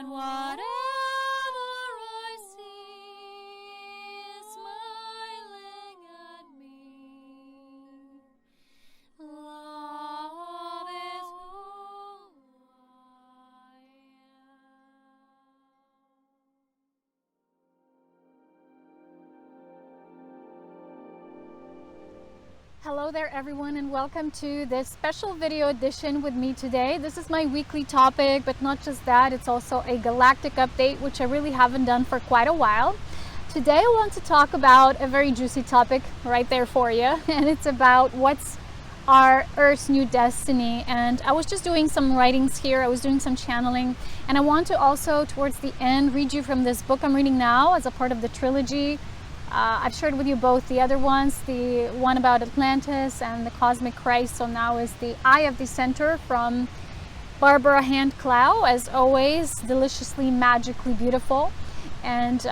and whatever I see is smiling at me. Love is who I am. Hello there everyone, and welcome to this special video edition with me today. This is my weekly topic, but not just that, it's also a galactic update, which I really haven't done for quite a while. Today I want to talk about a very juicy topic right there for you, and it's about what's our Earth's new destiny. And I was just doing some writings here, I was doing some channeling, and I want to also towards the end read you from this book I'm reading now as a part of the trilogy. I've shared with you both the other ones, the one about Atlantis and the Cosmic Christ. So now is the Eye of the Center from Barbara Hand-Clow, as always, deliciously, magically beautiful, and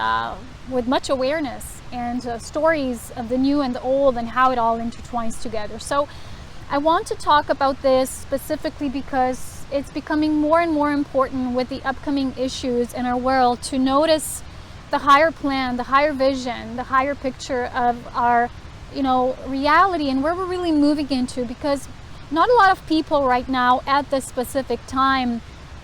with much awareness and stories of the new and the old and how it all intertwines together. So I want to talk about this specifically because it's becoming more and more important with the upcoming issues in our world to notice the higher plan, the higher vision, the higher picture of our, reality and where we're really moving into, because not a lot of people right now at this specific time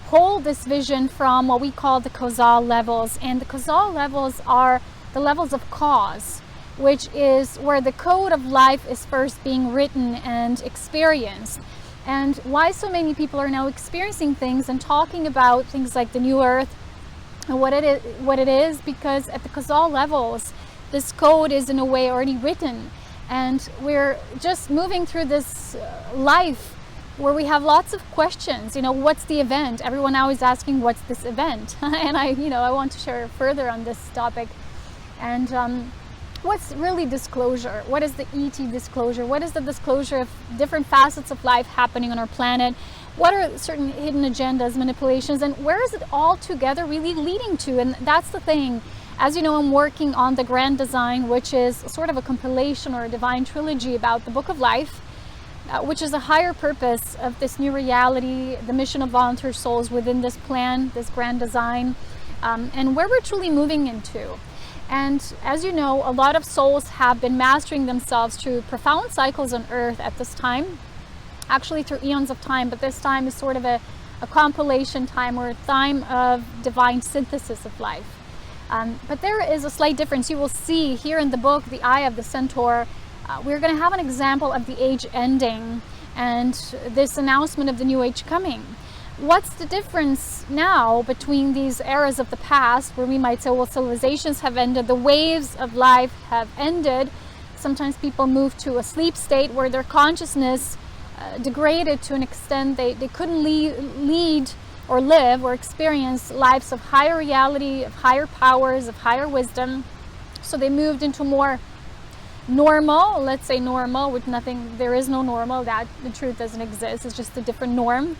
hold this vision from what we call the causal levels. And the causal levels are the levels of cause, which is where the code of life is first being written and experienced. And why so many people are now experiencing things and talking about things like the new earth, and what it is, because at the causal levels, this code is in a way already written, and we're just moving through this life where we have lots of questions. What's the event? Everyone now is asking, what's this event? And I want to share further on this topic. And what's really disclosure? What is the ET disclosure? What is the disclosure of different facets of life happening on our planet? What are certain hidden agendas, manipulations, and where is it all together really leading to? And that's the thing. As you know, I'm working on the Grand Design, which is sort of a compilation or a divine trilogy about the Book of Life, which is a higher purpose of this new reality, the mission of volunteer souls within this plan, this Grand Design, and where we're truly moving into. And as you know, a lot of souls have been mastering themselves through profound cycles on Earth at this time, actually through eons of time, but this time is sort of a compilation time or a time of divine synthesis of life. But there is a slight difference. You will see here in the book, The Eye of the Centaur, we're going to have an example of the age ending and this announcement of the new age coming. What's the difference now between these eras of the past, where we might say, well, civilizations have ended, the waves of life have ended. Sometimes people move to a sleep state where their consciousness degraded to an extent they couldn't lead or live or experience lives of higher reality, of higher powers, of higher wisdom. So they moved into more normal, let's say normal, with nothing, there is no normal, that the truth doesn't exist, it's just a different norm.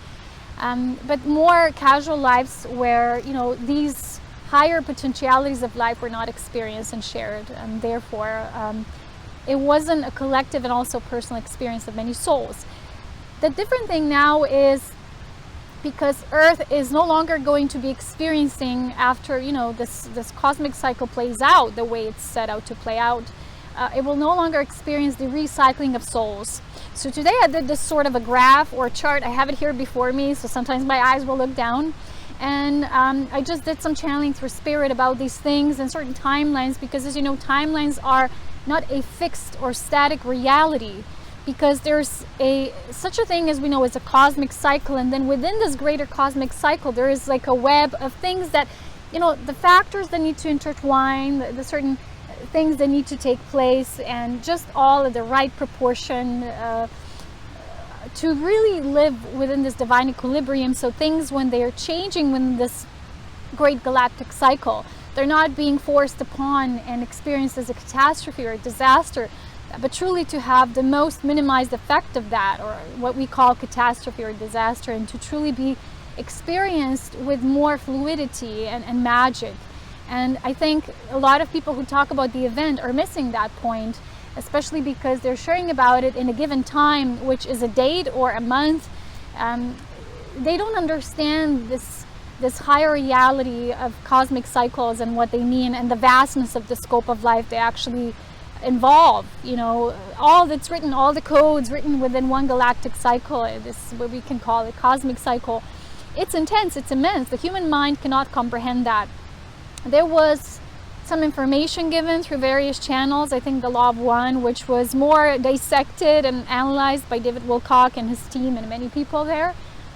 But more casual lives where, these higher potentialities of life were not experienced and shared, and therefore it wasn't a collective and also personal experience of many souls. The different thing now is because Earth is no longer going to be experiencing, after this cosmic cycle plays out the way it's set out to play out, it will no longer experience the recycling of souls. So today I did this sort of a graph or chart. I have it here before me, so sometimes my eyes will look down. And I just did some channeling through spirit about these things and certain timelines, because as you know, timelines are not a fixed or static reality, because there's such a thing as we know as a cosmic cycle, and then within this greater cosmic cycle there is like a web of things that, the factors that need to intertwine, the certain things that need to take place, and just all of the right proportion to really live within this divine equilibrium. So things, when they are changing within this great galactic cycle, they're not being forced upon and experienced as a catastrophe or a disaster, but truly to have the most minimized effect of that, or what we call catastrophe or disaster, and to truly be experienced with more fluidity and magic. And I think a lot of people who talk about the event are missing that point, especially because they're sharing about it in a given time, which is a date or a month. They don't understand this this higher reality of cosmic cycles and what they mean, and the vastness of the scope of life they actually involve. You know, all that's written, all the codes written within one galactic cycle, this is what we can call a cosmic cycle. It's intense, it's immense. The human mind cannot comprehend that. There was some information given through various channels. I think the Law of One, which was more dissected and analyzed by David Wilcock and his team and many people there.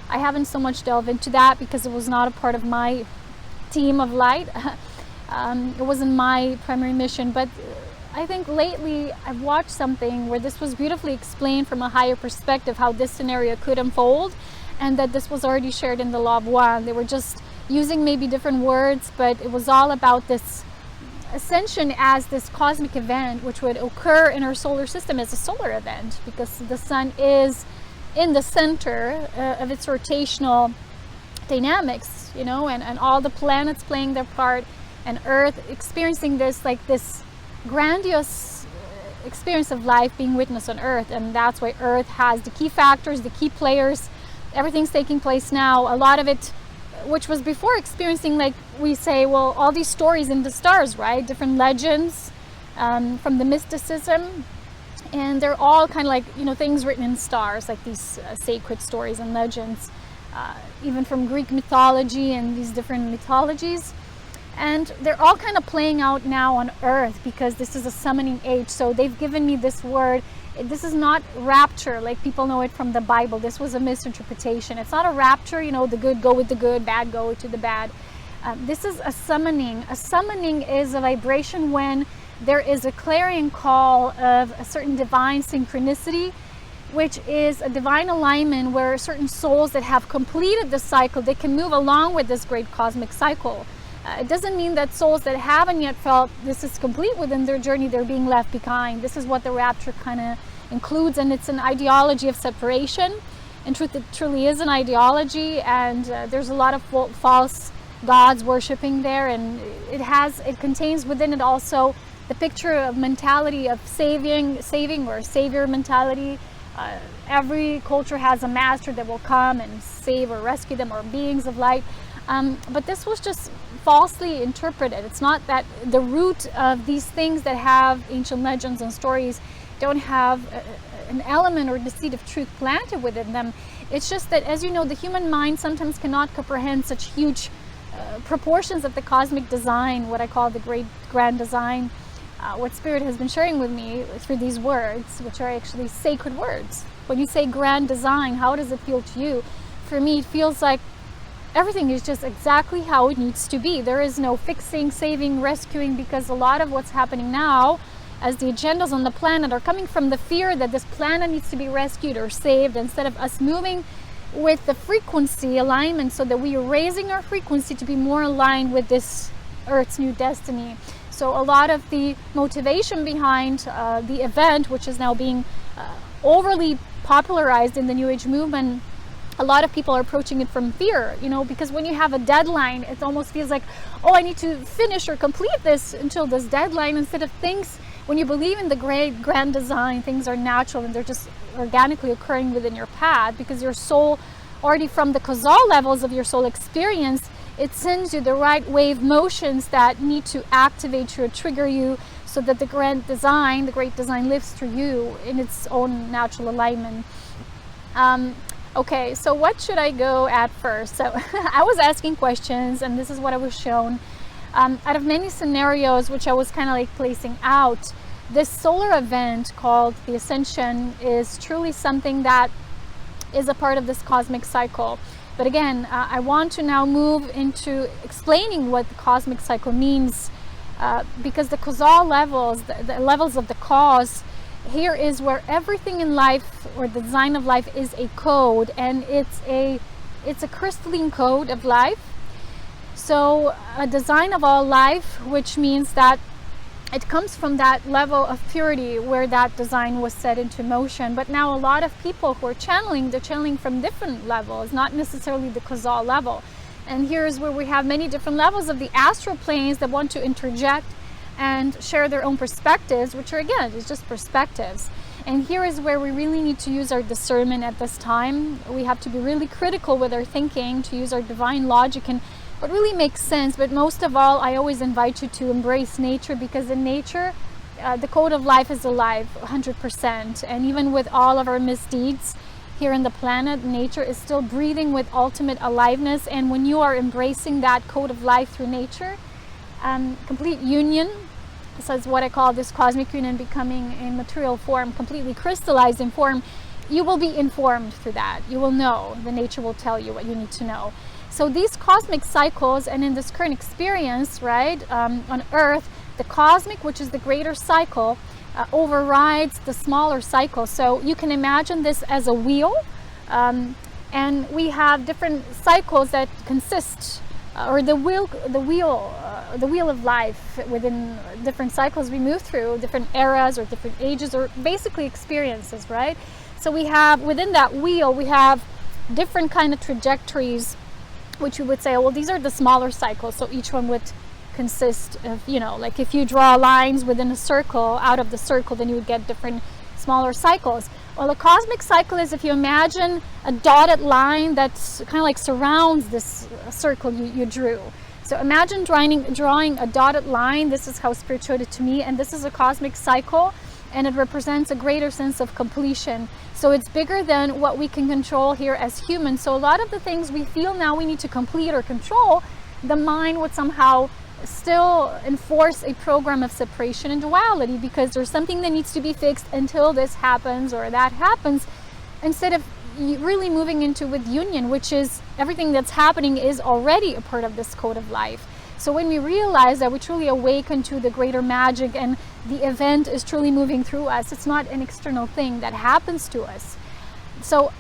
I haven't so much delved into that because it was not a part of my team of light. It wasn't my primary mission, but I think lately I've watched something where this was beautifully explained from a higher perspective, how this scenario could unfold, and that this was already shared in the Law of One. They were just using maybe different words, but it was all about this ascension as this cosmic event which would occur in our solar system as a solar event, because the sun is in the center of its rotational dynamics, you know, and all the planets playing their part, and Earth experiencing this, like this grandiose experience of life being witnessed on Earth. And that's why Earth has the key factors, the key players. Everything's taking place now. A lot of it, which was before experiencing, like we say, well, all these stories in the stars, right? Different legends from the mysticism. And they're all kind of like, you know, things written in stars, like these sacred stories and legends, even from Greek mythology and these different mythologies. And they're all kind of playing out now on Earth because this is a summoning age. So they've given me this word. This is not rapture like people know it from the Bible. This was a misinterpretation. It's not a rapture, you know, the good go with the good, bad go to the bad. This is a summoning. A summoning is a vibration when there is a clarion call of a certain divine synchronicity, which is a divine alignment where certain souls that have completed the cycle, they can move along with this great cosmic cycle. It doesn't mean that souls that haven't yet felt this is complete within their journey, they're being left behind. This is what the rapture kind of includes, and it's an ideology of separation. In truth, it truly is an ideology, and there's a lot of false gods worshiping there, and it contains within it also the picture of mentality of saving or savior mentality. Every culture has a master that will come and save or rescue them, or beings of light. But this was just falsely interpreted. It's not that the root of these things that have ancient legends and stories don't have an element or the seed of truth planted within them. It's just that, as you know, the human mind sometimes cannot comprehend such huge proportions of the cosmic design, what I call the great grand design, what Spirit has been sharing with me through these words, which are actually sacred words. When you say grand design, how does it feel to you? For me, it feels like everything is just exactly how it needs to be. There is no fixing, saving, rescuing, because a lot of what's happening now, as the agendas on the planet are coming from the fear that this planet needs to be rescued or saved, instead of us moving with the frequency alignment so that we are raising our frequency to be more aligned with this Earth's new destiny. So a lot of the motivation behind the event, which is now being overly popularized in the New Age movement, a lot of people are approaching it from fear, you know, because when you have a deadline, it almost feels like, oh, I need to finish or complete this until this deadline, instead of things, when you believe in the great grand design, things are natural and they're just organically occurring within your path, because your soul, already from the causal levels of your soul experience, it sends you the right wave motions that need to activate you or trigger you, so that the grand design, the great design, lives through you in its own natural alignment. Okay, so what should I go at first? So I was asking questions, and this is what I was shown. Out of many scenarios which I was kind of like placing out, this solar event called the Ascension is truly something that is a part of this cosmic cycle. But again, I want to now move into explaining what the cosmic cycle means, because the causal levels, the levels of the cause, here is where everything in life, or the design of life, is a code, and it's a crystalline code of life. So a design of all life, which means that it comes from that level of purity where that design was set into motion. But now a lot of people who are channeling, they're channeling from different levels, not necessarily the causal level. And here's where we have many different levels of the astral planes that want to interject and share their own perspectives, which are, again, it's just perspectives. And here is where we really need to use our discernment at this time. We have to be really critical with our thinking, to use our divine logic and what really makes sense. But most of all, I always invite you to embrace nature, because in nature, the code of life is alive 100%. And even with all of our misdeeds here on the planet, nature is still breathing with ultimate aliveness. And when you are embracing that code of life through nature, complete union, so it's what I call this cosmic union, becoming in material form, completely crystallized in form, you will be informed through that. You will know. The nature will tell you what you need to know. So these cosmic cycles, and in this current experience, right, on Earth, the cosmic, which is the greater cycle, overrides the smaller cycle. So you can imagine this as a wheel, and we have different cycles that consist, or the wheel of life within different cycles we move through, different eras or different ages, or basically experiences, right? So we have, within that wheel, we have different kind of trajectories, which we would say, well, these are the smaller cycles. So each one would consist of, you know, like if you draw lines within a circle, out of the circle, then you would get different smaller cycles. Well, a cosmic cycle is, if you imagine a dotted line that's kind of like surrounds this circle you drew. So imagine drawing a dotted line. This is how Spirit showed it to me, and this is a cosmic cycle, and it represents a greater sense of completion. So it's bigger than what we can control here as humans. So a lot of the things we feel now we need to complete or control, the mind would somehow still enforce a program of separation and duality, because there's something that needs to be fixed until this happens or that happens, instead of really moving into with union, which is everything that's happening is already a part of this code of life. So when we realize that we truly awaken to the greater magic and the event is truly moving through us, it's not an external thing that happens to us. So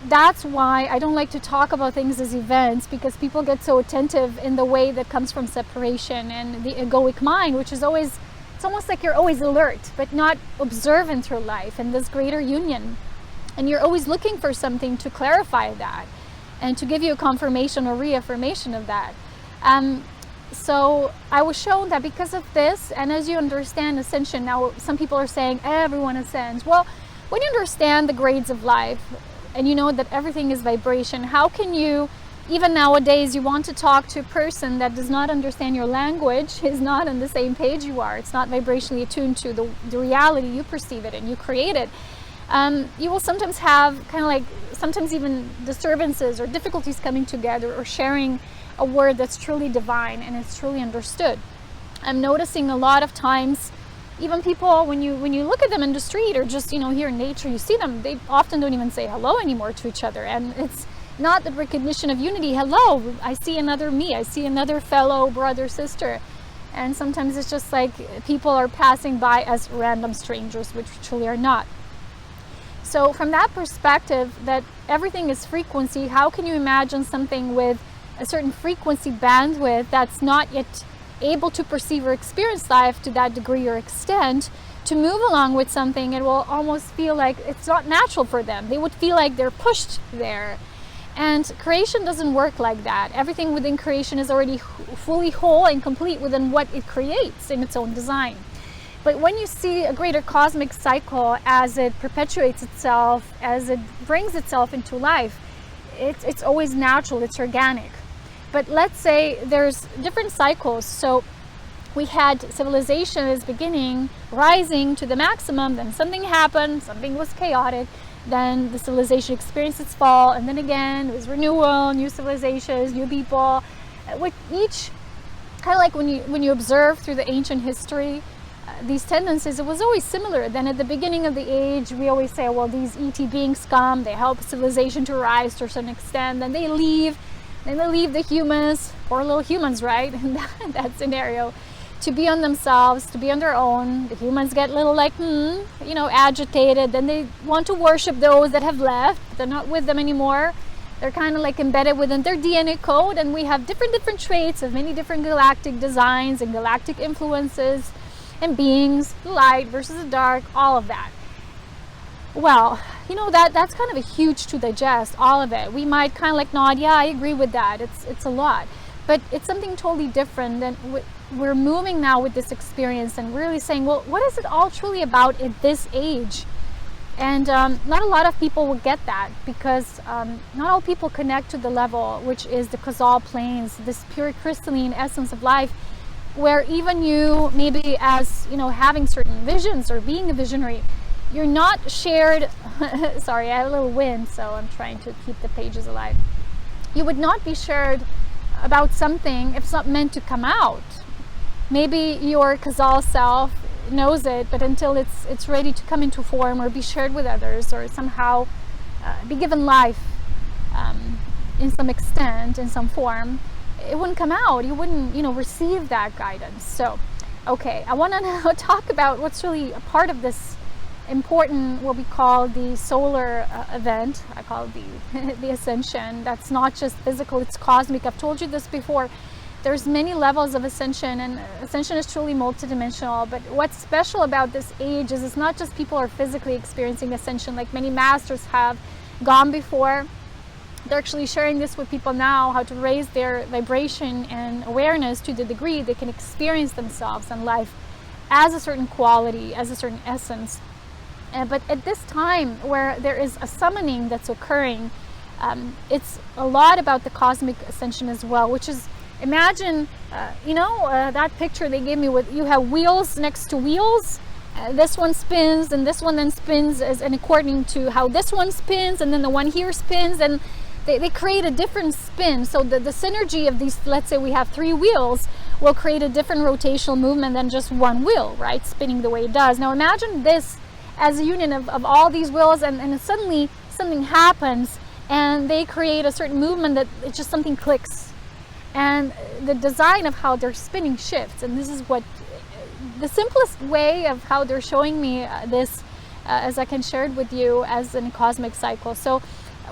that's why I don't like to talk about things as events, because people get so attentive in the way that comes from separation and the egoic mind, which is always, it's almost like you're always alert, but not observant through life and this greater union. And you're always looking for something to clarify that and to give you a confirmation or reaffirmation of that. So I was shown that because of this, and as you understand ascension, now some people are saying everyone ascends. Well, when you understand the grades of life, and you know that everything is vibration, how can you, even nowadays, you want to talk to a person that does not understand your language, is not on the same page you are, it's not vibrationally attuned to the reality you perceive it and you create it. You will sometimes have kind of like, sometimes even disturbances or difficulties coming together or sharing a word that's truly divine and it's truly understood. I'm noticing a lot of times, even people, when you look at them in the street or just, you know, here in nature, you see them, they often don't even say hello anymore to each other. And it's not the recognition of unity. Hello, I see another me, I see another fellow brother, sister. And sometimes it's just like people are passing by as random strangers, which truly are not. So from that perspective, that everything is frequency, how can you imagine something with a certain frequency bandwidth that's not yet able to perceive or experience life to that degree or extent, to move along with something? It will almost feel like it's not natural for them. They would feel like they're pushed there. And creation doesn't work like that. Everything within creation is already fully whole and complete within what it creates in its own design. But when you see a greater cosmic cycle as it perpetuates itself, as it brings itself into life, it's always natural, it's organic. But let's say there's different cycles. So we had civilization is beginning, rising to the maximum, then something happened, something was chaotic, then the civilization experienced its fall, and then again it was renewal, new civilizations, new people. With each, kind of like when you observe through the ancient history, these tendencies, it was always similar. Then at the beginning of the age, we always say, well, these ET beings come, they help civilization to rise to a certain extent, then they leave. Then they leave the humans, poor little humans, right, in that scenario, to be on themselves, to be on their own. The humans get a little like, you know, agitated. Then they want to worship those that have left. They're not with them anymore. They're kind of like embedded within their DNA code. And we have different traits of many different galactic designs and galactic influences and beings, the light versus the dark, all of that. Well, you know, that's kind of a huge to digest, all of it. We might kind of like nod, yeah, I agree with that. It's a lot. But it's something totally different. And we're moving now with this experience and really saying, well, what is it all truly about at this age? And not a lot of people will get that, because not all people connect to the level which is the causal planes, this pure crystalline essence of life, where even you, maybe as you know, having certain visions or being a visionary, you're not shared. Sorry, I have a little wind, so I'm trying to keep the pages alive. You would not be shared about something if it's not meant to come out. Maybe your causal self knows it, but until it's ready to come into form or be shared with others, or somehow be given life in some extent, in some form, it wouldn't come out. You wouldn't, you know, receive that guidance. So, okay, I want to now talk about what's really a part of this important, what we call the solar event. I call it the ascension. That's not just physical, it's cosmic. I've told you this before. There's many levels of ascension, and ascension is truly multidimensional. But what's special about this age is it's not just people are physically experiencing ascension, like many masters have gone before. They're actually sharing this with people now, how to raise their vibration and awareness to the degree they can experience themselves and life as a certain quality, as a certain essence. But at this time where there is a summoning that's occurring, it's a lot about the cosmic ascension as well, which is, imagine, that picture they gave me with, you have wheels next to wheels. This one spins and this one then spins, and according to how this one spins, and then the one here spins, and they create a different spin. So the synergy of these, let's say we have 3 wheels, will create a different rotational movement than just one wheel, right? Spinning the way it does. Now imagine this as a union of all these wheels, and suddenly something happens and they create a certain movement that it's just something clicks, and the design of how they're spinning shifts. And this is what the simplest way of how they're showing me this, as I can share it with you as in a cosmic cycle. So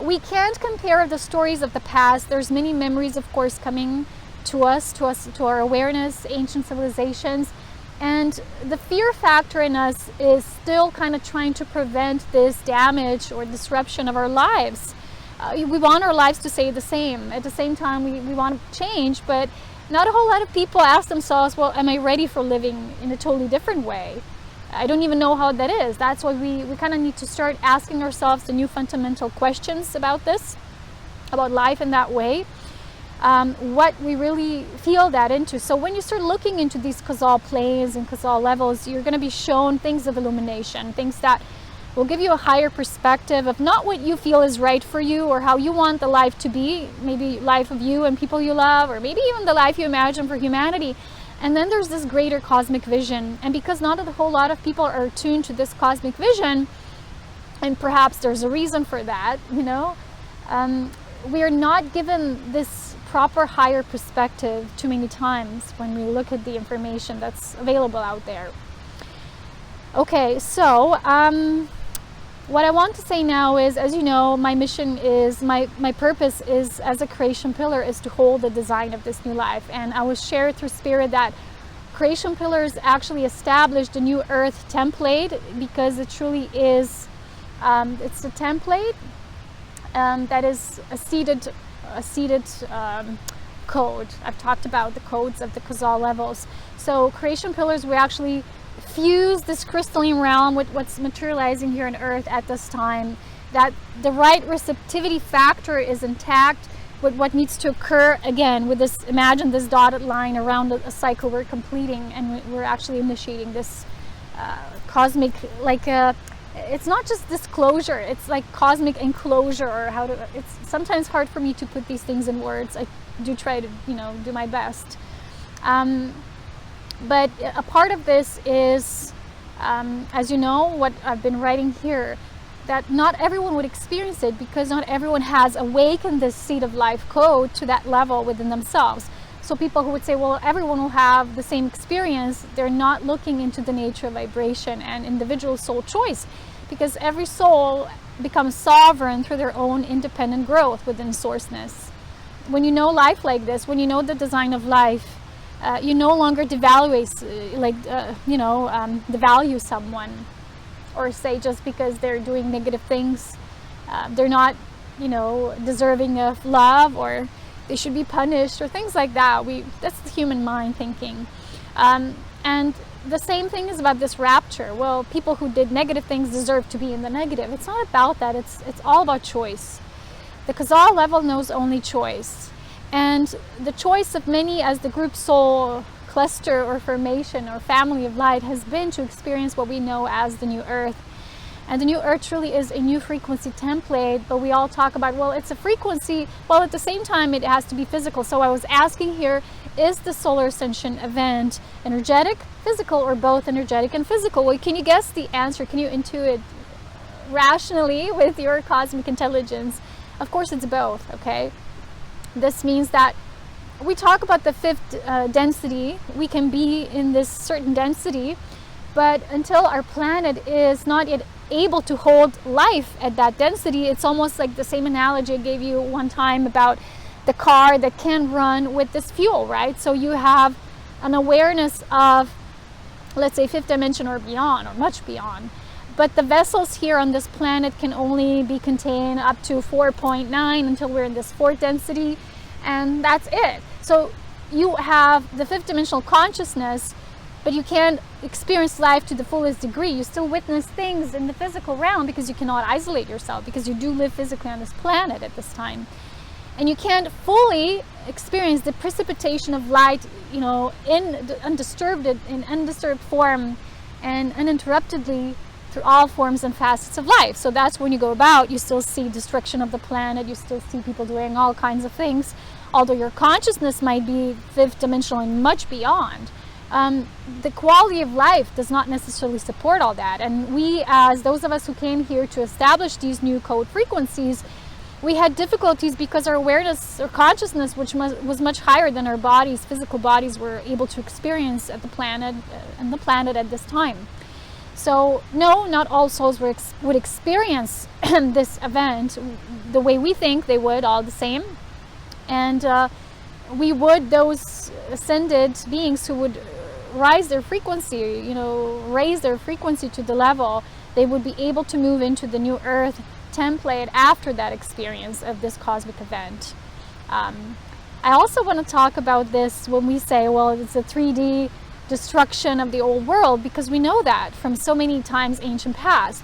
we can't compare the stories of the past. There's many memories, of course, coming to us, to our awareness, ancient civilizations. And the fear factor in us is still kind of trying to prevent this damage or disruption of our lives. We want our lives to stay the same. At the same time, we want to change, but not a whole lot of people ask themselves, well, am I ready for living in a totally different way? I don't even know how that is. That's why we kind of need to start asking ourselves the new fundamental questions about this, about life in that way. What we really feel that into. So when you start looking into these causal planes and causal levels, you're going to be shown things of illumination, things that will give you a higher perspective of not what you feel is right for you or how you want the life to be, maybe life of you and people you love, or maybe even the life you imagine for humanity. And then there's this greater cosmic vision. And because not a whole lot of people are attuned to this cosmic vision, and perhaps there's a reason for that, we are not given this proper higher perspective too many times when we look at the information that's available out there. Okay, so what I want to say now is, as you know, my mission is, my purpose is, as a creation pillar, is to hold the design of this new life. And I was shared through Spirit that creation pillars actually established a new earth template, because it truly is, it's a template that is a seated code. I've talked about the codes of the causal levels. So creation pillars, we actually fuse this crystalline realm with what's materializing here on earth at this time, that the right receptivity factor is intact with what needs to occur, again, with this, imagine this dotted line around a cycle we're completing, and we're actually initiating this cosmic, it's not just disclosure, it's like cosmic enclosure, or how to, it's sometimes hard for me to put these things in words. I do try to, do my best. But a part of this is, as you know, what I've been writing here, that not everyone would experience it, because not everyone has awakened this seed of life code to that level within themselves. So people who would say, well, everyone will have the same experience, they're not looking into the nature of vibration and individual soul choice, because every soul becomes sovereign through their own independent growth within sourceness. When you know life like this, when you know the design of life, you no longer devalue, devalue someone, or say just because they're doing negative things, they're not, deserving of love, or they should be punished, or things like that. That's the human mind thinking. And And the same thing is about this rapture. Well, people who did negative things deserve to be in the negative. It's not about that. It's all about choice. The Kazal level knows only choice. And the choice of many as the group soul cluster or formation or family of light has been to experience what we know as the new earth. And the new earth truly is a new frequency template, but we all talk about, well, it's a frequency, well, at the same time it has to be physical. So I was asking here, is the Solar Ascension event energetic, physical, or both energetic and physical? Well, can you guess the answer? Can you intuit rationally with your cosmic intelligence? Of course it's both, okay? This means that we talk about the fifth density. We can be in this certain density, but until our planet is not yet able to hold life at that density, it's almost like the same analogy I gave you one time about the car that can run with this fuel, right? So you have an awareness of, let's say, fifth dimension or beyond, or much beyond. But the vessels here on this planet can only be contained up to 4.9 until we're in this fourth density, and that's it. So you have the fifth dimensional consciousness, but you can't experience life to the fullest degree. You still witness things in the physical realm because you cannot isolate yourself, because you do live physically on this planet at this time. And you can't fully experience the precipitation of light, you know, in undisturbed form and uninterruptedly through all forms and facets of life. So that's when you go about, you still see destruction of the planet, you still see people doing all kinds of things, although your consciousness might be fifth dimensional and much beyond. The quality of life does not necessarily support all that. And we, as those of us who came here to establish these new code frequencies, we had difficulties because our awareness or consciousness, which was much higher than our bodies, physical bodies, were able to experience at the planet at this time. So no, not all souls would experience this event the way we think they would, all the same. And those ascended beings who would raise their frequency to the level, they would be able to move into the new earth template after that experience of this cosmic event. I also want to talk about this when we say, well, it's a 3D destruction of the old world, because we know that from so many times ancient past.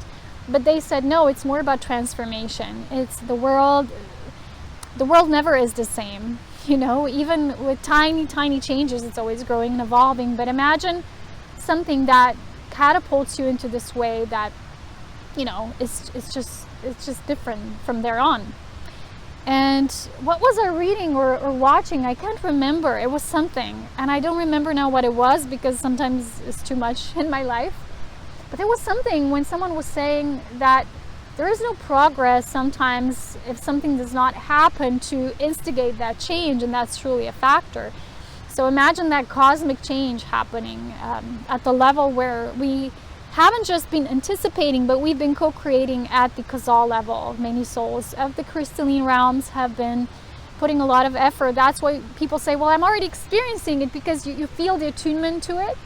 But they said, no, it's more about transformation. It's the world never is the same. You know, even with tiny, tiny changes, it's always growing and evolving. But imagine something that catapults you into this way that, you know, it's just different from there on. And what was I reading or watching? I can't remember. It was something, and I don't remember now what it was, because sometimes it's too much in my life. But there was something when someone was saying that there is no progress sometimes if something does not happen to instigate that change, and that's truly a factor. So imagine that cosmic change happening at the level where we haven't just been anticipating, but we've been co-creating at the Kazal level. Many souls of the crystalline realms have been putting a lot of effort. That's why people say, well, I'm already experiencing it, because you feel the attunement to it.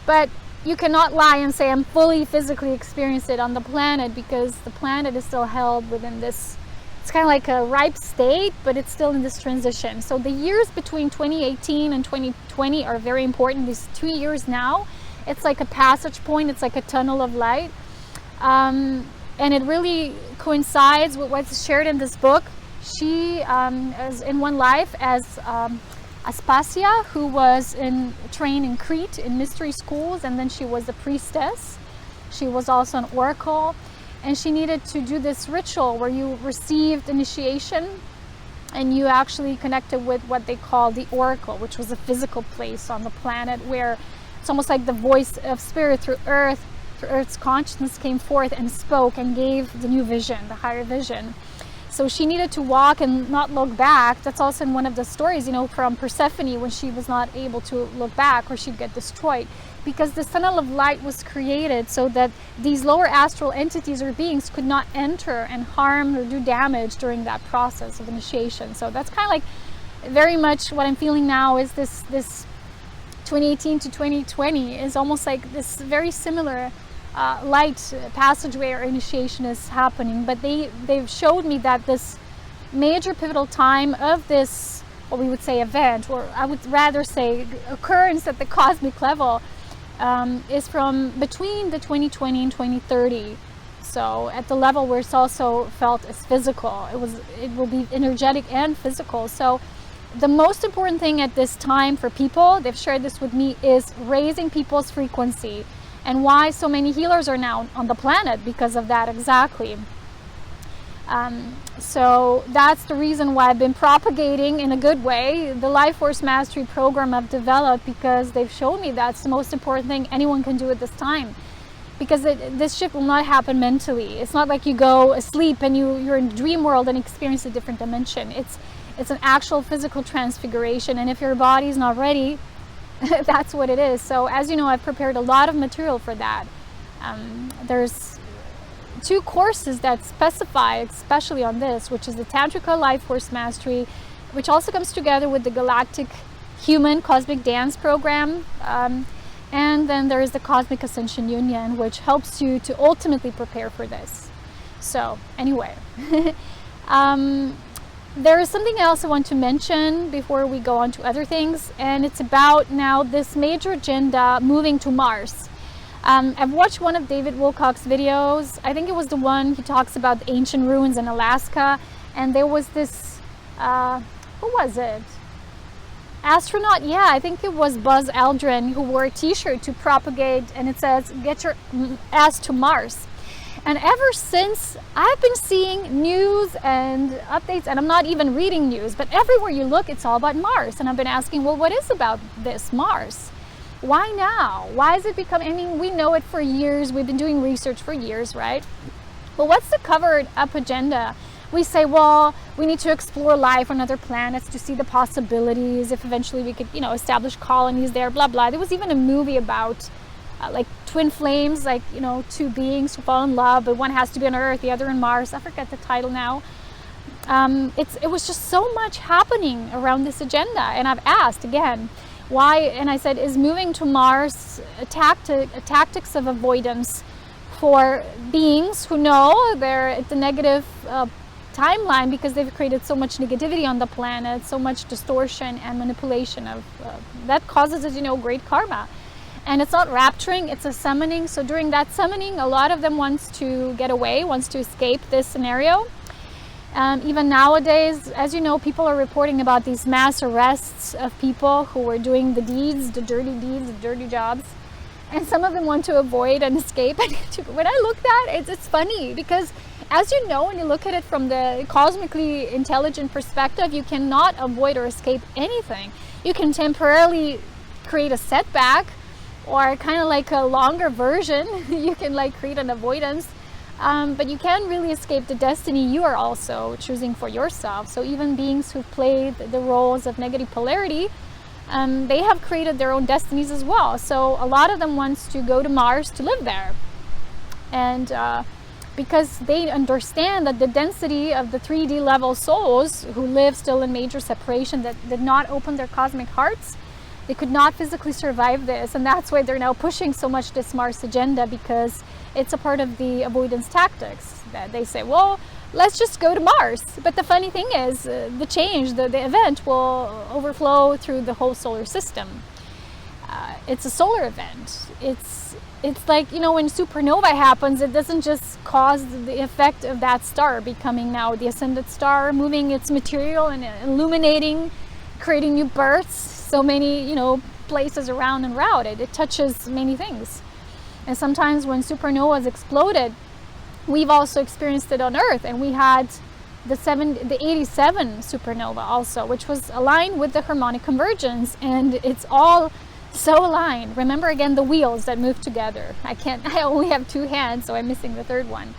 But you cannot lie and say I'm fully physically experiencing it on the planet, because the planet is still held within this, it's kind of like a ripe state, but it's still in this transition. So the years between 2018 and 2020 are very important. These 2 years now, it's like a passage point, it's like a tunnel of light. And it really coincides with what's shared in this book. She is in one life as Aspasia, who was trained in Crete in mystery schools, and then she was a priestess. She was also an oracle, and she needed to do this ritual where you received initiation and you actually connected with what they call the oracle, which was a physical place on the planet where it's almost like the voice of spirit through Earth's consciousness came forth and spoke and gave the new vision, the higher vision. So she needed to walk and not look back. That's also in one of the stories, you know, from Persephone, when she was not able to look back or she'd get destroyed. Because the tunnel of light was created so that these lower astral entities or beings could not enter and harm or do damage during that process of initiation. So that's kind of like very much what I'm feeling now is this 2018 to 2020 is almost like this very similar light passageway or initiation is happening. But they've showed me that this major pivotal time of this, what we would say event, or I would rather say occurrence at the cosmic level, is from between the 2020 and 2030. So at the level where it's also felt as physical, it will be energetic and physical. So the most important thing at this time for people, they've shared this with me, is raising people's frequency. And why so many healers are now on the planet, because of that exactly. So that's the reason why I've been propagating in a good way the Life Force Mastery program I've developed, because they've shown me that's the most important thing anyone can do at this time. Because this shift will not happen mentally. It's not like you go asleep and you're in a dream world and experience a different dimension. It's an actual physical transfiguration, and if your body's not ready, that's what it is. So as you know, I've prepared a lot of material for that. There's 2 courses that specify especially on this, which is the Tantrika Life Force Mastery, which also comes together with the Galactic Human Cosmic Dance program. And then there is the Cosmic Ascension Union, which helps you to ultimately prepare for this. So anyway, there is something else I want to mention before we go on to other things, and it's about now this major agenda moving to Mars. I've watched one of David Wilcock's videos. I think it was the one he talks about the ancient ruins in Alaska, and there was this, who was it? Astronaut, yeah, I think it was Buzz Aldrin, who wore a t-shirt to propagate, and it says, "Get your ass to Mars." And ever since, I've been seeing news and updates, and I'm not even reading news, but everywhere you look, it's all about Mars. And I've been asking, well, what is about this Mars? Why now? Why is it becoming, I mean, we know it for years. We've been doing research for years, right? But what's the covered up agenda? We say, well, we need to explore life on other planets to see the possibilities, if eventually we could, establish colonies there, blah, blah. There was even a movie about like twin flames, like, 2 beings who fall in love, but one has to be on Earth, the other on Mars. I forget the title now. It was just so much happening around this agenda. And I've asked again, why? And I said, is moving to Mars a tactics of avoidance for beings who know they're at the negative timeline, because they've created so much negativity on the planet, so much distortion and manipulation of that causes, as you know, great karma. And it's not rapturing, it's a summoning. So during that summoning, a lot of them wants to get away, wants to escape this scenario. Even nowadays, as you know, people are reporting about these mass arrests of people who were doing the deeds, the dirty jobs. And some of them want to avoid and escape. And when I look at it, it's funny, because as you know, when you look at it from the cosmically intelligent perspective, you cannot avoid or escape anything. You can temporarily create a setback, or kind of like a longer version. You can like create an avoidance, but you can't really escape the destiny you are also choosing for yourself. So even beings who've played the roles of negative polarity, they have created their own destinies as well. So a lot of them wants to go to Mars to live there. And because they understand that the density of the 3D level souls who live still in major separation, that did not open their cosmic hearts, they could not physically survive this. And that's why they're now pushing so much this Mars agenda, because it's a part of the avoidance tactics that they say, well, let's just go to Mars. But the funny thing is, the change, the event will overflow through the whole solar system. It's a solar event. It's like, when supernova happens, it doesn't just cause the effect of that star becoming now the ascended star, moving its material and illuminating, creating new births, so many, places around and round it. It touches many things. And sometimes when supernovas exploded, we've also experienced it on Earth, and we had the 87 supernova also, which was aligned with the harmonic convergence, and it's all so aligned. Remember again the wheels that move together. I only have 2 hands, so I'm missing the 3rd one.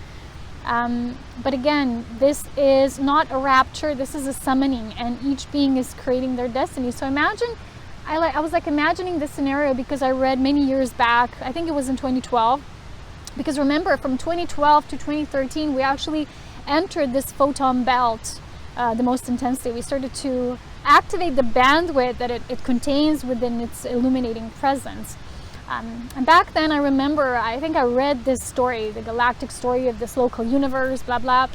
But again, this is not a rapture, this is a summoning, and each being is creating their destiny. So imagine, I was like imagining this scenario because I read many years back, I think it was in 2012, because remember from 2012 to 2013 we actually entered this photon belt the most intensely. We started to activate the bandwidth that it contains within its illuminating presence. And back then I remember, I think I read this story, the galactic story of this local universe, blah blah,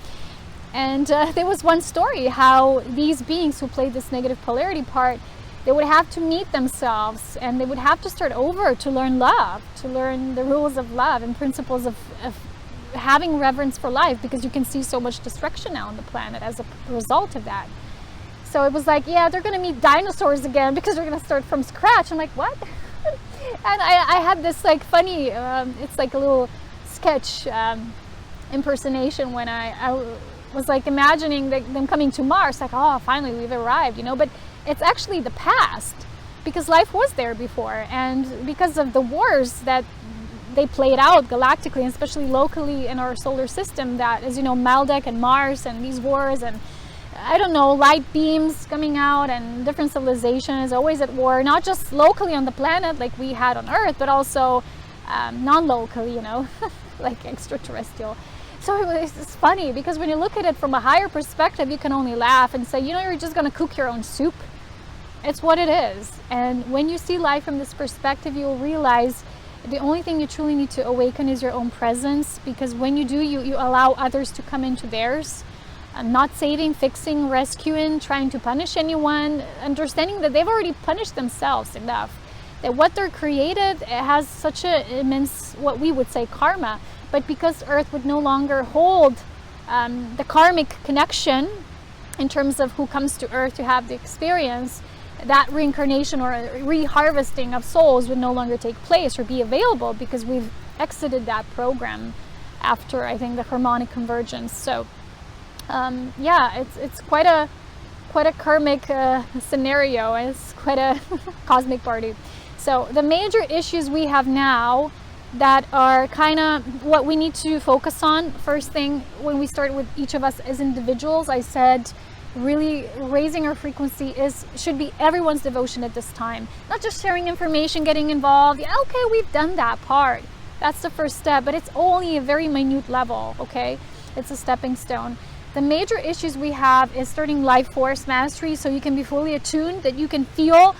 and there was one story how these beings who played this negative polarity part, they would have to meet themselves, and they would have to start over to learn love, to learn the rules of love and principles of having reverence for life, because you can see so much destruction now on the planet as a result of that. So it was like, yeah, they're going to meet dinosaurs again because they're going to start from scratch. I'm like, what? And I had this like funny, it's like a little sketch impersonation when I was like imagining them coming to Mars, like, oh, finally we've arrived, you know. But it's actually the past, because life was there before, and because of the wars that they played out galactically, and especially locally in our solar system, that, as you know, Maldek and Mars and these wars, and I don't know, light beams coming out, and different civilizations always at war, not just locally on the planet like we had on Earth, but also non-locally, you know, like extraterrestrial. So it's funny, because when you look at it from a higher perspective, you can only laugh and say, you know, you're just going to cook your own soup. It's what it is. And when you see life from this perspective, you'll realize the only thing you truly need to awaken is your own presence, because when you do, you allow others to come into theirs. Not saving, fixing, rescuing, trying to punish anyone, understanding that they've already punished themselves enough, that what they're created has such an immense, what we would say, karma. But because Earth would no longer hold the karmic connection in terms of who comes to Earth to have the experience, that reincarnation or reharvesting of souls would no longer take place or be available, because we've exited that program after, I think, the harmonic convergence. So yeah, it's quite a karmic scenario. It's quite a cosmic party. So the major issues we have now that are kind of what we need to focus on, first thing, when we start with each of us as individuals, I said really raising our frequency should be everyone's devotion at this time. Not just sharing information, getting involved. Yeah, okay, we've done that part. That's the first step, but it's only a very minute level, okay? It's a stepping stone. The major issues we have is starting life force mastery, so you can be fully attuned, that you can feel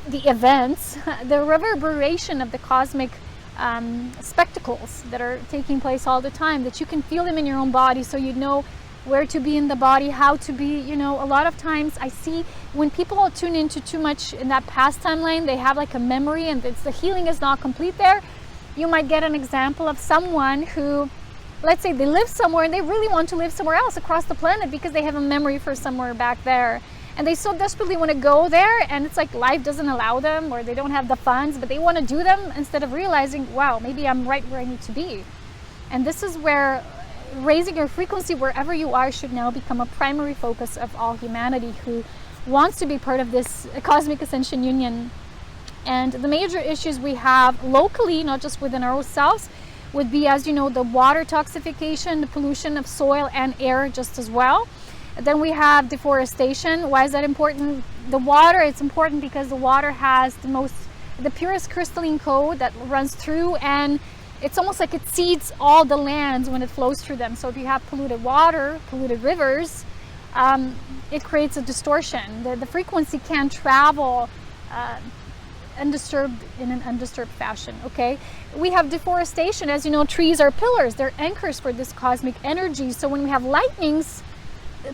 the events, the reverberation of the cosmic spectacles that are taking place all the time, that you can feel them in your own body, so you know where to be in the body, how to be. You know, a lot of times I see when people tune into too much in that past timeline, they have like a memory, and the healing is not complete there. You might get an example of someone who, let's say they live somewhere and they really want to live somewhere else across the planet because they have a memory for somewhere back there, and they so desperately want to go there, and it's like life doesn't allow them, or they don't have the funds, but they want to do them, instead of realizing, wow, maybe I'm right where I need to be. And this is where raising your frequency wherever you are should now become a primary focus of all humanity who wants to be part of this cosmic ascension union. And the major issues we have locally, not just within ourselves, would be, as you know, the water toxification, the pollution of soil and air just as well. Then we have deforestation. Why is that important? The water, it's important because the water has the purest crystalline code that runs through, and it's almost like it seeds all the lands when it flows through them. So if you have polluted water, polluted rivers, it creates a distortion. The frequency can't travel undisturbed in an undisturbed fashion, okay? We have deforestation. As you know, trees are pillars. They're anchors for this cosmic energy. So when we have lightnings,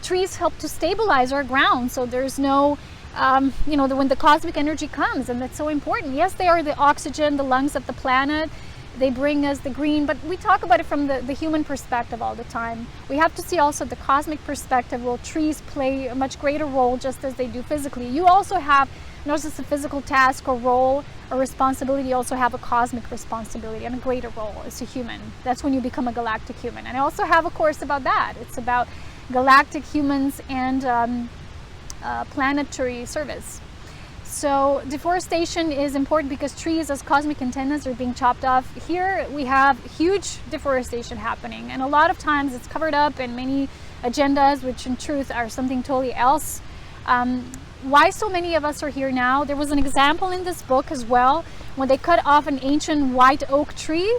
trees help to stabilize our ground. So there's no, you know, when the cosmic energy comes, and that's so important. Yes, they are the oxygen, the lungs of the planet. They bring us the green, but we talk about it from the human perspective all the time. We have to see also the cosmic perspective. Will trees play a much greater role just as they do physically? You also have not just a physical task or role or responsibility, you also have a cosmic responsibility and a greater role as a human. That's when you become a galactic human. And I also have a course about that. It's about galactic humans and planetary service. So deforestation is important because trees as cosmic antennas are being chopped off. Here we have huge deforestation happening, and a lot of times it's covered up in many agendas, which in truth are something totally else. Why so many of us are here now? There was an example in this book as well, when they cut off an ancient white oak tree,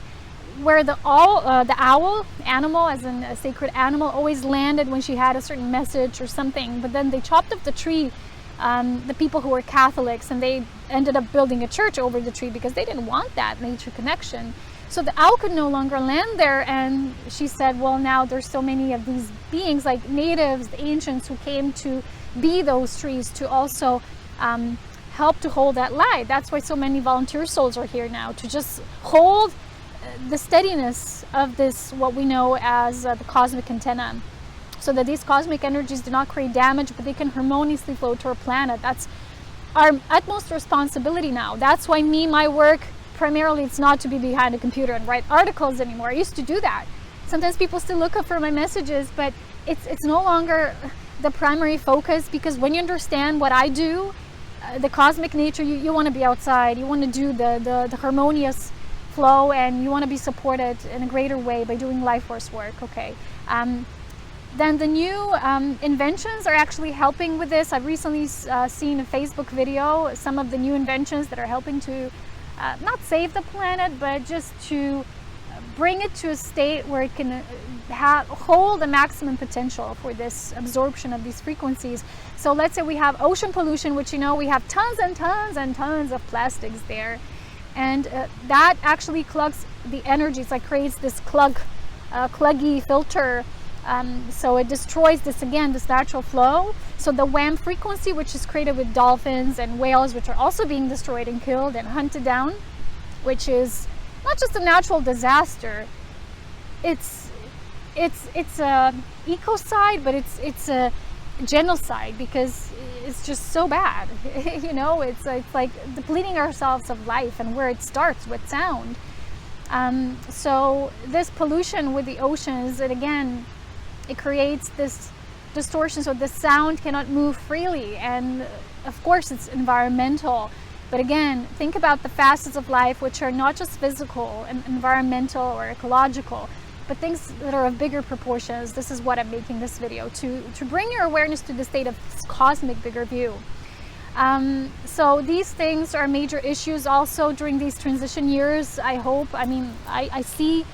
where the owl animal, as in a sacred animal, always landed when she had a certain message or something. But then they chopped up the tree, the people who were Catholics, and they ended up building a church over the tree because they didn't want that nature connection. So the owl could no longer land there, and she said, well, now there's so many of these beings like natives, the ancients, who came to be those trees, to also help to hold that light. That's why so many volunteer souls are here now, to just hold the steadiness of this, what we know as the cosmic antenna, so that these cosmic energies do not create damage, but they can harmoniously flow to our planet. That's our utmost responsibility now. That's why my work, primarily, it's not to be behind a computer and write articles anymore. I used to do that. Sometimes people still look up for my messages, but it's no longer the primary focus, because when you understand what I do, the cosmic nature, you want to be outside, you want to do the harmonious flow, and you want to be supported in a greater way by doing life force work. Okay. Then the new inventions are actually helping with this. I've recently seen a Facebook video, some of the new inventions that are helping to not save the planet, but just to bring it to a state where it can hold the maximum potential for this absorption of these frequencies. So let's say we have ocean pollution, which, you know, we have tons and tons and tons of plastics there, and that actually clogs the energy. It's like creates this cluggy filter. So it destroys this natural flow. So the WAM frequency, which is created with dolphins and whales, which are also being destroyed and killed and hunted down, which is not just a natural disaster. It's a ecocide, but it's a genocide, because it's just so bad. You know, it's like depleting ourselves of life, and where it starts with sound. So this pollution with the oceans, and again, it creates this distortion, so the sound cannot move freely, and of course it's environmental. But again, think about the facets of life, which are not just physical and environmental or ecological, but things that are of bigger proportions. This is what I'm making this video, to bring your awareness to the state of this cosmic bigger view. So these things are major issues also during these transition years, I hope. I mean, I see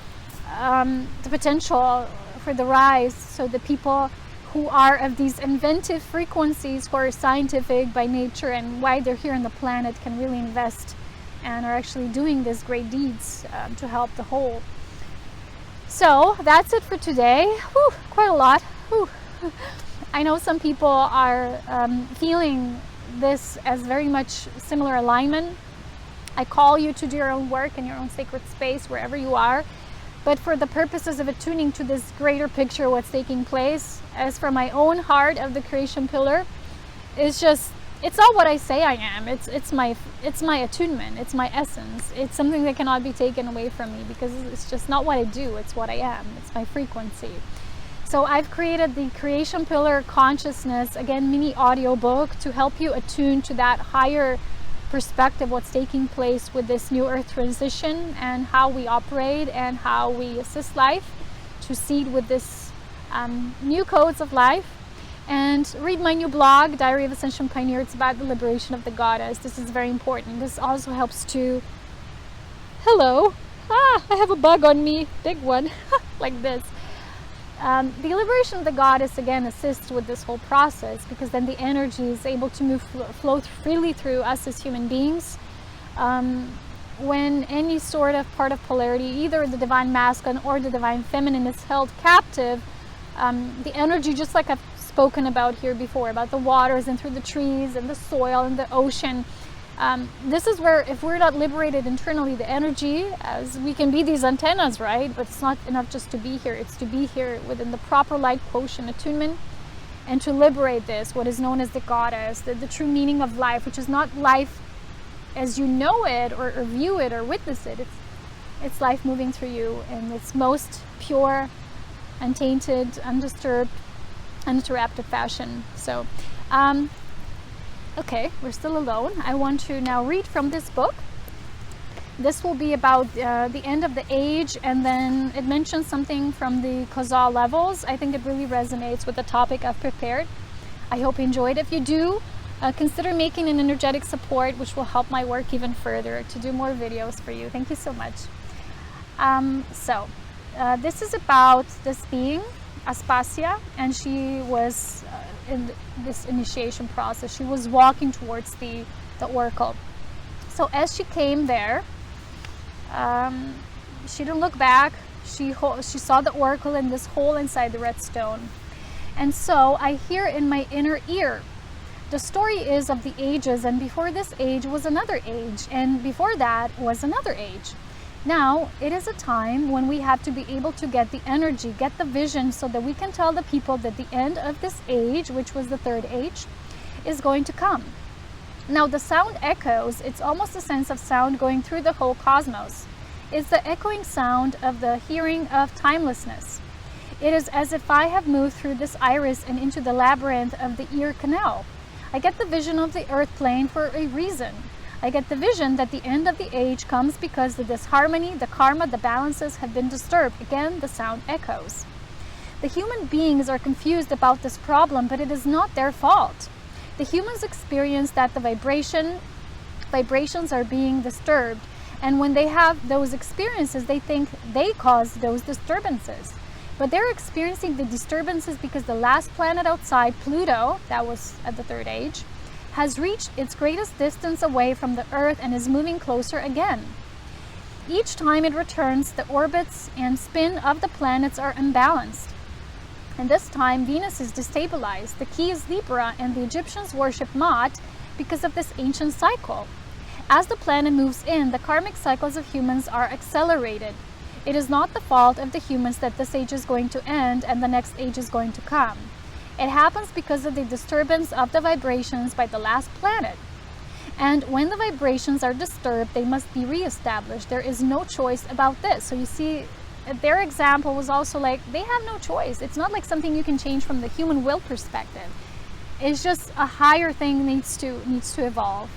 the potential for the rise, so the people who are of these inventive frequencies, who are scientific by nature and why they're here on the planet, can really invest and are actually doing these great deeds to help the whole. So that's it for today. Whew, quite a lot. Whew. I know some people are feeling this as very much similar alignment. I call you to do your own work in your own sacred space, wherever you are. But for the purposes of attuning to this greater picture, what's taking place, as for my own heart of the creation pillar, it's all what I say I am. It's my attunement. It's my essence. It's something that cannot be taken away from me, because it's just not what I do. It's what I am. It's my frequency. So I've created the Creation Pillar Consciousness, again, mini audio book, to help you attune to that higher perspective, what's taking place with this new earth transition, and how we operate and how we assist life to seed with this new codes of life. And read my new blog, Diary of Ascension Pioneer. It's about the liberation of the goddess. This is very important. This also helps to... Hello! I have a bug on me. Big one. Like this. The liberation of the goddess, again, assists with this whole process, because then the energy is able to flow freely through us as human beings. When any sort of part of polarity, either the divine masculine or the divine feminine, is held captive, the energy, just like I've spoken about here before, about the waters and through the trees and the soil and the ocean, this is where, if we're not liberated internally, the energy, as we can be these antennas, right? But it's not enough just to be here. It's to be here within the proper light quotient attunement, and to liberate this, what is known as the goddess, the true meaning of life, which is not life as you know it, or view it, or witness it. It's life moving through you in its most pure, untainted, undisturbed, uninterrupted fashion. So, okay, we're still alone. I want to now read from this book. This will be about the end of the age, and then it mentions something from the causal levels. I think it really resonates with the topic I've prepared. I hope you enjoyed. If you do, consider making an energetic support, which will help my work even further to do more videos for you. Thank you so much. This is about this being, Aspasia, and she was in this initiation process. She was walking towards the oracle. So as she came there, she didn't look back. She saw the oracle in this hole inside the red stone. And so I hear in my inner ear The story is of the ages, and before this age was another age, and before that was another age. Now, it is a time when we have to be able to get the energy, get the vision, so that we can tell the people that the end of this age, which was the third age, is going to come. Now, the sound echoes. It's almost a sense of sound going through the whole cosmos. It's the echoing sound of the hearing of timelessness. It is as if I have moved through this iris and into the labyrinth of the ear canal. I get the vision of the earth plane for a reason. I get the vision that the end of the age comes because the disharmony, the karma, the balances have been disturbed. Again, the sound echoes. The human beings are confused about this problem, but it is not their fault. The humans experience that the vibrations are being disturbed, and when they have those experiences, they think they caused those disturbances. But they're experiencing the disturbances because the last planet outside, Pluto, that was at the third age, has reached its greatest distance away from the Earth and is moving closer again. Each time it returns, the orbits and spin of the planets are imbalanced. And this time, Venus is destabilized. The key is Libra, and the Egyptians worship Ma'at because of this ancient cycle. As the planet moves in, the karmic cycles of humans are accelerated. It is not the fault of the humans that this age is going to end and the next age is going to come. It happens because of the disturbance of the vibrations by the last planet. And when the vibrations are disturbed, they must be reestablished. There is no choice about this. So you see, their example was also like, they have no choice. It's not like something you can change from the human will perspective. It's just a higher thing needs to evolve.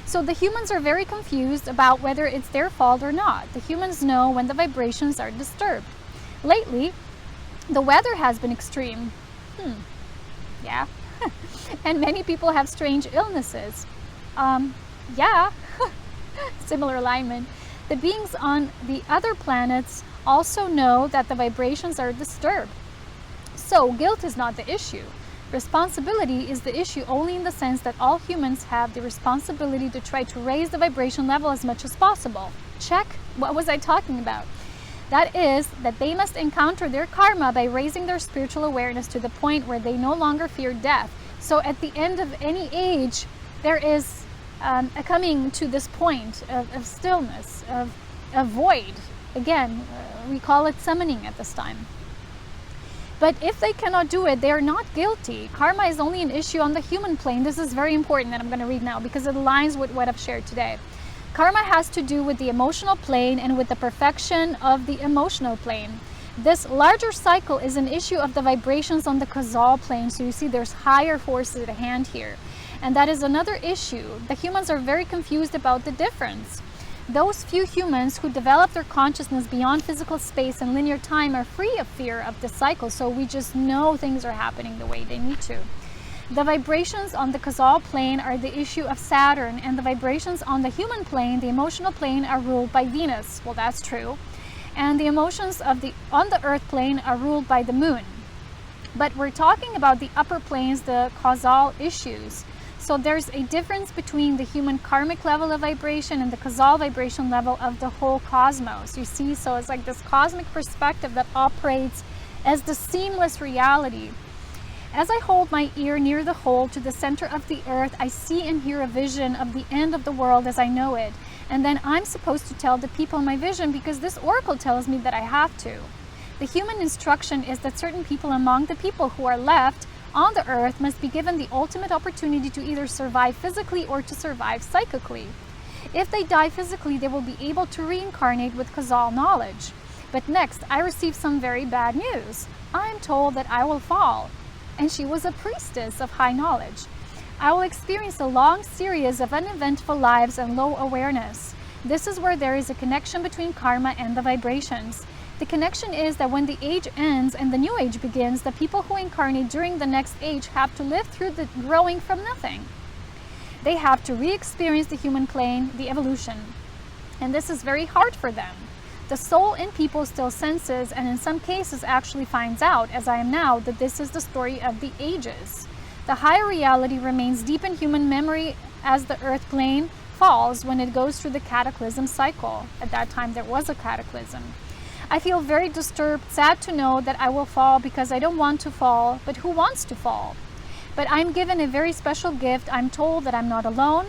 So the humans are very confused about whether it's their fault or not. The humans know when the vibrations are disturbed. Lately, the weather has been extreme. Yeah. And many people have strange illnesses. Yeah. Similar alignment. The beings on the other planets also know that the vibrations are disturbed. So guilt is not the issue. Responsibility is the issue only in the sense that all humans have the responsibility to try to raise the vibration level as much as possible. Check. What was I talking about? That is, that they must encounter their karma by raising their spiritual awareness to the point where they no longer fear death. So at the end of any age, there is a coming to this point of stillness, of void. Again, we call it summoning at this time. But if they cannot do it, they are not guilty. Karma is only an issue on the human plane. This is very important that I'm going to read now because it aligns with what I've shared today. Karma has to do with the emotional plane and with the perfection of the emotional plane. This larger cycle is an issue of the vibrations on the causal plane. So you see there's higher forces at hand here. And that is another issue. The humans are very confused about the difference. Those few humans who develop their consciousness beyond physical space and linear time are free of fear of the cycle. So we just know things are happening the way they need to. The vibrations on the causal plane are the issue of Saturn, and the vibrations on the human plane, the emotional plane, are ruled by Venus. Well, that's true. And the emotions on the earth plane are ruled by the moon. But we're talking about the upper planes, the causal issues. So there's a difference between the human karmic level of vibration and the causal vibration level of the whole cosmos. You see, so it's like this cosmic perspective that operates as the seamless reality. As I hold my ear near the hole to the center of the earth, I see and hear a vision of the end of the world as I know it. And then I'm supposed to tell the people my vision because this oracle tells me that I have to. The human instruction is that certain people among the people who are left on the earth must be given the ultimate opportunity to either survive physically or to survive psychically. If they die physically, they will be able to reincarnate with causal knowledge. But next, I receive some very bad news. I am told that I will fall. And she was a priestess of high knowledge. I will experience a long series of uneventful lives and low awareness. This is where there is a connection between karma and the vibrations. The connection is that when the age ends and the new age begins, the people who incarnate during the next age have to live through the growing from nothing. They have to re-experience the human plane, the evolution. And this is very hard for them. The soul in people still senses and in some cases actually finds out, as I am now, that this is the story of the ages. The higher reality remains deep in human memory as the earth plane falls when it goes through the cataclysm cycle. At that time there was a cataclysm. I feel very disturbed, sad to know that I will fall because I don't want to fall, but who wants to fall? But I'm given a very special gift. I'm told that I'm not alone.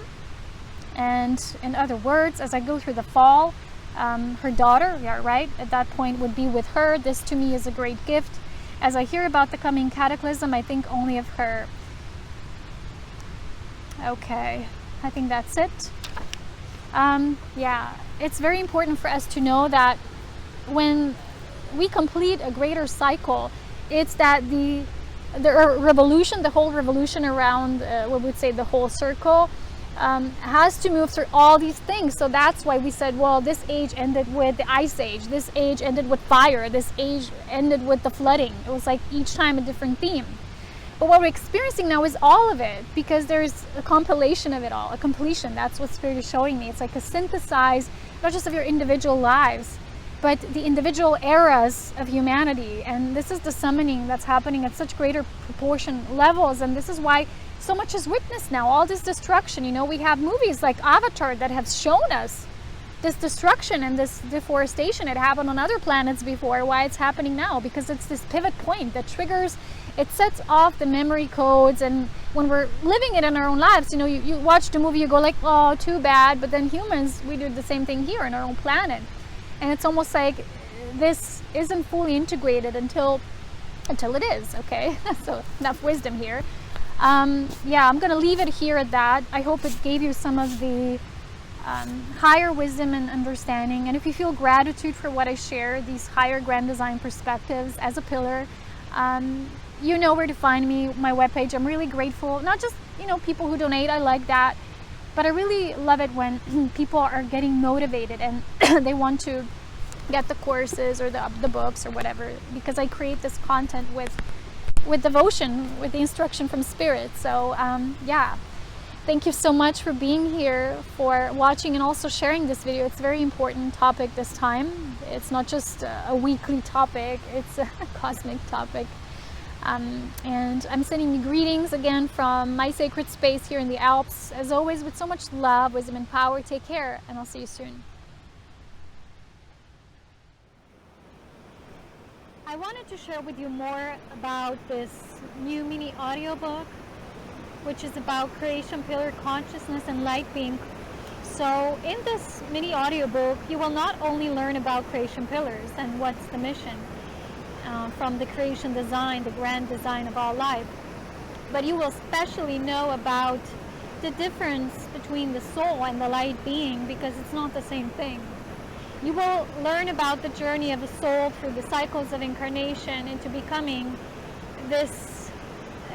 And in other words, as I go through the fall, her daughter, yeah, right, at that point would be with her. This to me is a great gift. As I hear about the coming cataclysm, I think only of her. Okay, I think that's it. Yeah, it's very important for us to know that when we complete a greater cycle, it's that the revolution, the whole revolution around, what would say the whole circle, has to move through all these things. So that's why we said, well, this age ended with the ice age, this age ended with fire, this age ended with the flooding. It was like each time a different theme. But what we're experiencing now is all of it, because there's a compilation of it all, a completion. That's what Spirit is showing me. It's like a synthesize, not just of your individual lives, but the individual eras of humanity. And this is the summoning that's happening at such greater proportion levels. And this is why so much is witnessed now, all this destruction. You know, we have movies like Avatar that have shown us this destruction and this deforestation. It happened on other planets before. Why it's happening now? Because it's this pivot point that triggers, it sets off the memory codes. And when we're living it in our own lives, you know, you watch the movie, you go like, oh, too bad. But then humans, we do the same thing here on our own planet. And it's almost like this isn't fully integrated until it is, okay? So enough wisdom here. Yeah, I'm going to leave it here at that. I hope it gave you some of the higher wisdom and understanding. And if you feel gratitude for what I share, these higher grand design perspectives as a pillar, you know where to find me, my webpage. I'm really grateful. Not just, you know, people who donate, I like that. But I really love it when people are getting motivated and they want to get the courses or the books or whatever, because I create this content with devotion, with the instruction from Spirit. So yeah, thank you so much for being here, for watching, and also sharing this video. It's a very important topic this time. It's not just a weekly topic, it's a cosmic topic. And I'm sending you greetings again from my sacred space here in the Alps, as always, with so much love, wisdom, and power. Take care, and I'll see you soon. I wanted to share with you more about this new mini audiobook, which is about creation, pillar, consciousness, and light being. So in this mini audiobook, you will not only learn about creation pillars and what's the mission from the creation design, the grand design of all life, but you will especially know about the difference between the soul and the light being, because it's not the same thing. You will learn about the journey of a soul through the cycles of incarnation into becoming this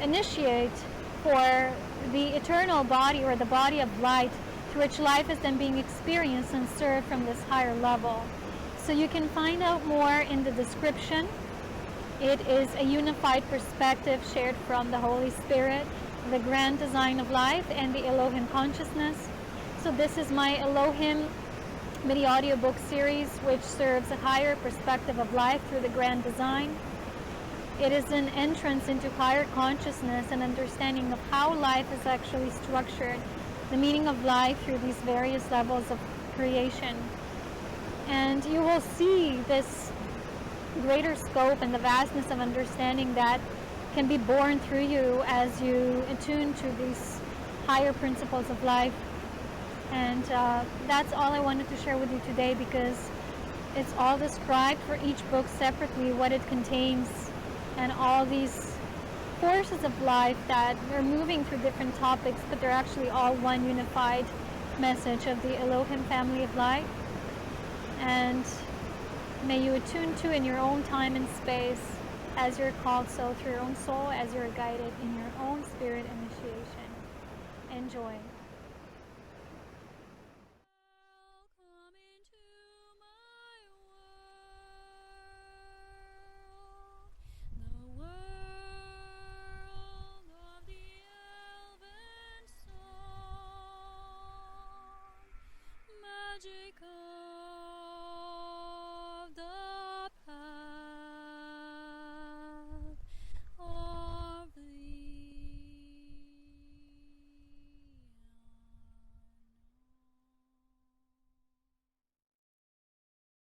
initiate for the eternal body, or the body of light, through which life is then being experienced and served from this higher level. So you can find out more in the description. It is a unified perspective shared from the Holy Spirit, the grand design of life, and the Elohim consciousness. So this is my Elohim mini audiobook series, which serves a higher perspective of life through the grand design. It is an entrance into higher consciousness and understanding of how life is actually structured, the meaning of life through these various levels of creation. And you will see this greater scope and the vastness of understanding that can be born through you as you attune to these higher principles of life. And that's all I wanted to share with you today, because it's all described for each book separately, what it contains, and all these forces of life that are moving through different topics, but they're actually all one unified message of the Elohim family of light. And may you attune to in your own time and space, as you're called so through your own soul, as you're guided in your own spirit initiation. Enjoy.